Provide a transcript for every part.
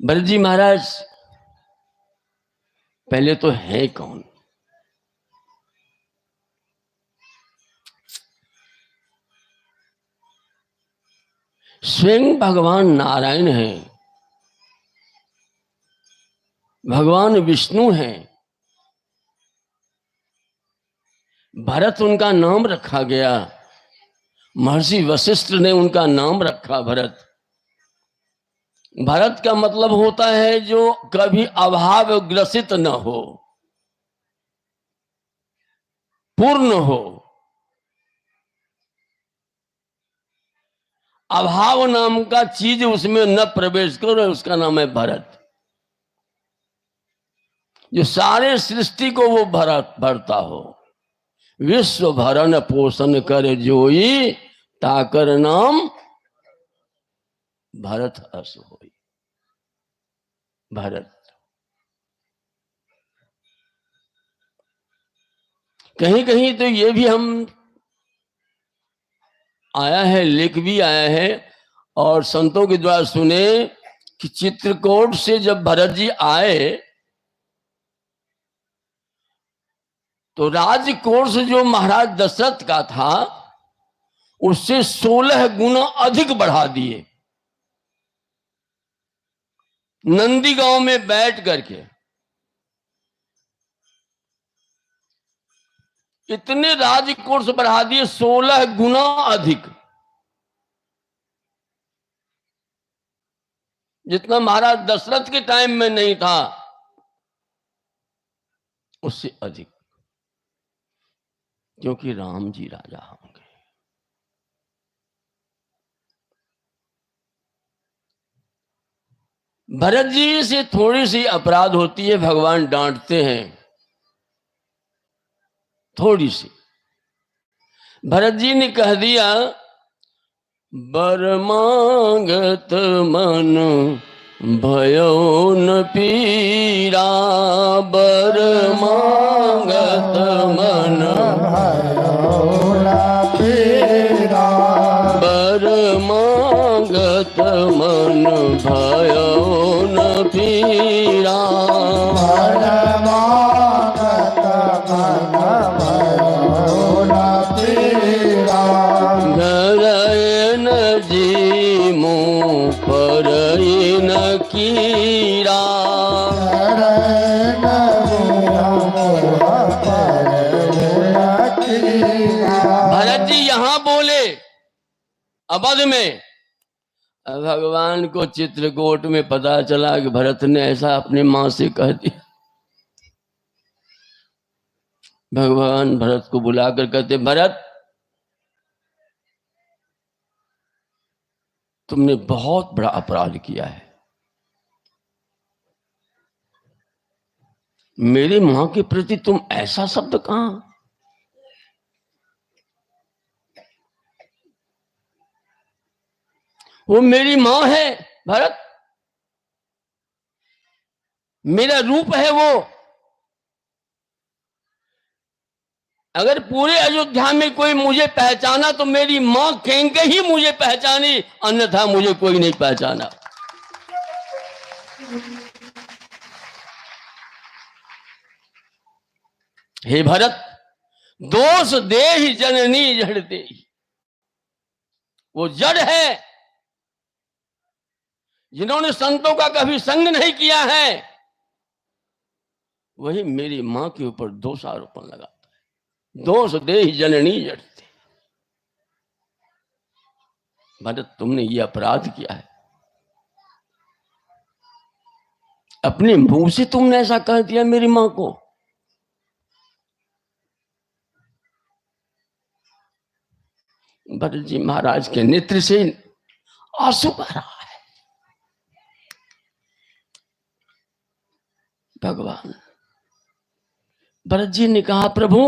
भरत जी महाराज पहले तो है कौन? स्वयं भगवान नारायण हैं, भगवान विष्णु हैं। भरत उनका नाम रखा गया, महर्षि वशिष्ठ ने उनका नाम रखा भरत। भरत का मतलब होता है जो कभी अभाव ग्रसित न हो, पूर्ण हो। अभाव नाम का चीज उसमें न प्रवेश करो, उसका नाम है भरत। जो सारे सृष्टि को वो भरता हो। विश्व भरण पोषण कर जोई, ताकर नाम भरत अस होई। भरत कहीं कहीं तो ये भी हम आया है, लिख भी आया है और संतों के द्वारा सुने कि चित्रकूट से जब भरत जी आए तो राजकोष जो महाराज दशरथ का था उससे 16 गुना अधिक बढ़ा दिए। नंदी गांव में बैठ करके इतने राजकोष बढ़ा दिए, 16 गुना अधिक, जितना महाराज दशरथ के टाइम में नहीं था उससे अधिक, क्योंकि राम जी राजा होंगे। भरत जी से थोड़ी सी अपराध होती है, भगवान डांटते हैं थोड़ी सी। भरत जी ने कह दिया, बर मांगत मन भयो न पीरा, बर मांगत मन भयो न पीरा, बर मांगत मन भयो न पीरा, बर मांगत मन भयो न पीरा, धरयन जी मुँह पर न कीरा, भरत जी यहां बोले अवध में। भगवान को चित्रकूट में पता चला कि भरत ने ऐसा अपनी मां से कह दिया। भगवान भरत को बुलाकर कहते, भरत तुमने बहुत बड़ा अपराध किया है। मेरी मां के प्रति तुम ऐसा शब्द कहां? वो मेरी मां है भरत, मेरा रूप है वो। अगर पूरे अयोध्या में कोई मुझे पहचाना तो मेरी मां कह के ही मुझे पहचानी, अन्यथा मुझे कोई नहीं पहचाना। हे भरत, दोष देहि जननी जड़ देहि। वो जड़ है जिन्होंने संतों का कभी संग नहीं किया है, वही मेरी मां के ऊपर दोषारोपण लगाता है। दोष देहि जननी जड़ देहि। भरत तुमने ये अपराध किया है, अपने मुंह से तुमने ऐसा कह दिया मेरी मां को। भरत जी महाराज के नेत्र से आंसू बह रहा है। भगवान भरत जी ने कहा, प्रभु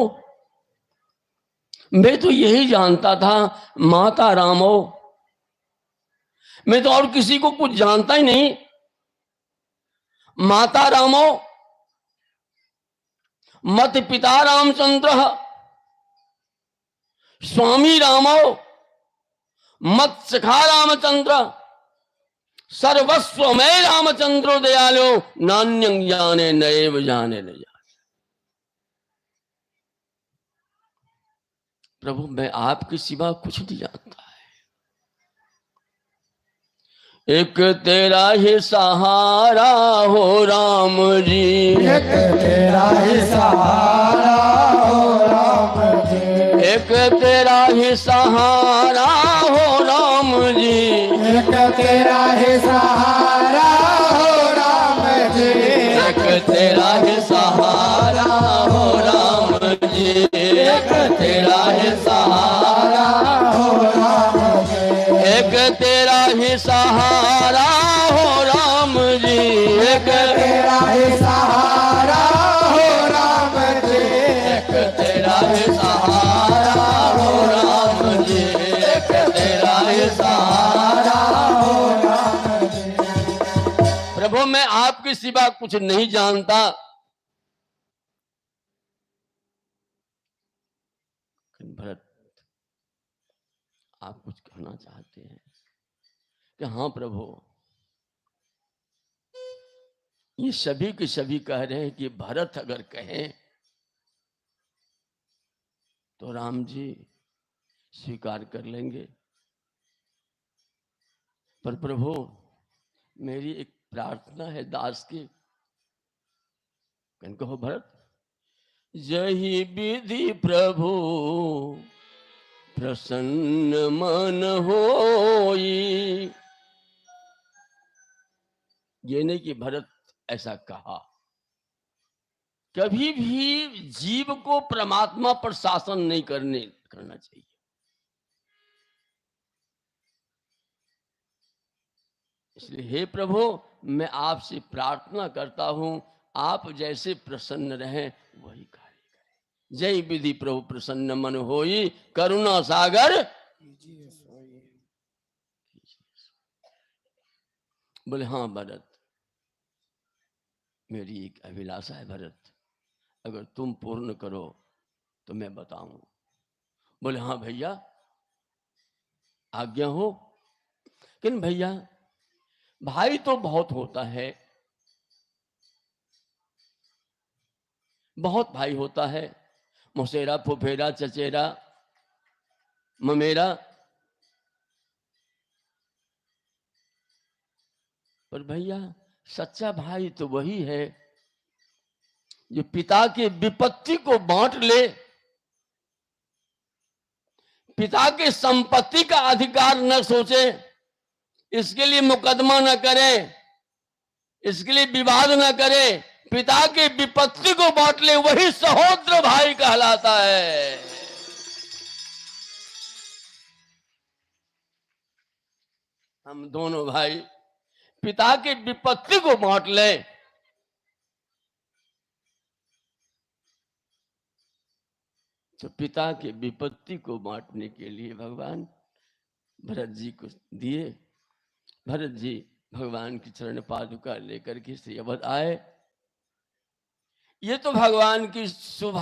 मैं तो यही जानता था माता रामो, मैं तो और किसी को कुछ जानता ही नहीं। माता रामो, मत पिता रामचंद्र, स्वामी रामो, मत सखा रामचंद्र, सर्वस्व में रामचंद्रो दयालो, नान्यं जाने नएव जाने न जाने। प्रभु मैं आपके सिवा कुछ नहीं जानता है। एक तेरा ही सहारा हो राम जी, एक तेरा ही सहारा हो राम जी, एक तेरा ही सहारा हो राम जी, एक तेरा ही सहारा हो राम जी, एक तेरा ही सहारा हो राम जी, एक तेरा ही सहारा हो राम जी, एक तेरा ही सहारा हो राम जी, एक तेरा ही सहारा हो राम जी, एक तेरा ही सहारा हो राम जी, एक तेरा ही सहारा हो राम जी। प्रभु मैं आपके सिवा कुछ नहीं जानता। भरत आप कुछ कहना चाहते हैं कि हाँ प्रभु, ये सभी के सभी कह रहे हैं कि भरत अगर कहें तो राम जी स्वीकार कर लेंगे। पर प्रभु मेरी एक प्रार्थना है दास की। कहो भरत, जही विधि प्रभु प्रसन्न मन होई। ये नहीं कि भरत ऐसा कहा। कभी भी जीव को परमात्मा पर शासन नहीं करना चाहिए। इसलिए हे प्रभु मैं आपसे प्रार्थना करता हूं, आप जैसे प्रसन्न रहें वही कार्य करें। जय विधि प्रभु प्रसन्न मन होई, करुणा सागर बोले हाँ भरत, मेरी एक अभिलाषा है भरत, अगर तुम पूर्ण करो तो मैं बताऊं। बोले हाँ भैया आज्ञा हो। लेकिन भैया भाई तो बहुत होता है, बहुत भाई होता है, मौसेरा फुफेरा चचेरा ममेरा, पर भैया सच्चा भाई तो वही है जो पिता की विपत्ति को बांट ले, पिता के संपत्ति का अधिकार न सोचे, इसके लिए मुकदमा न करे, इसके लिए विवाद न करे, पिता की विपत्ति को बांट ले, वही सहोदर भाई कहलाता है। हम दोनों भाई पिता की विपत्ति को बांट ले, तो पिता की विपत्ति को बांटने के लिए भगवान भरत जी को दिए। भरत जी भगवान की चरण पादुका लेकर के श्री अवध आए। ये तो भगवान की शुभ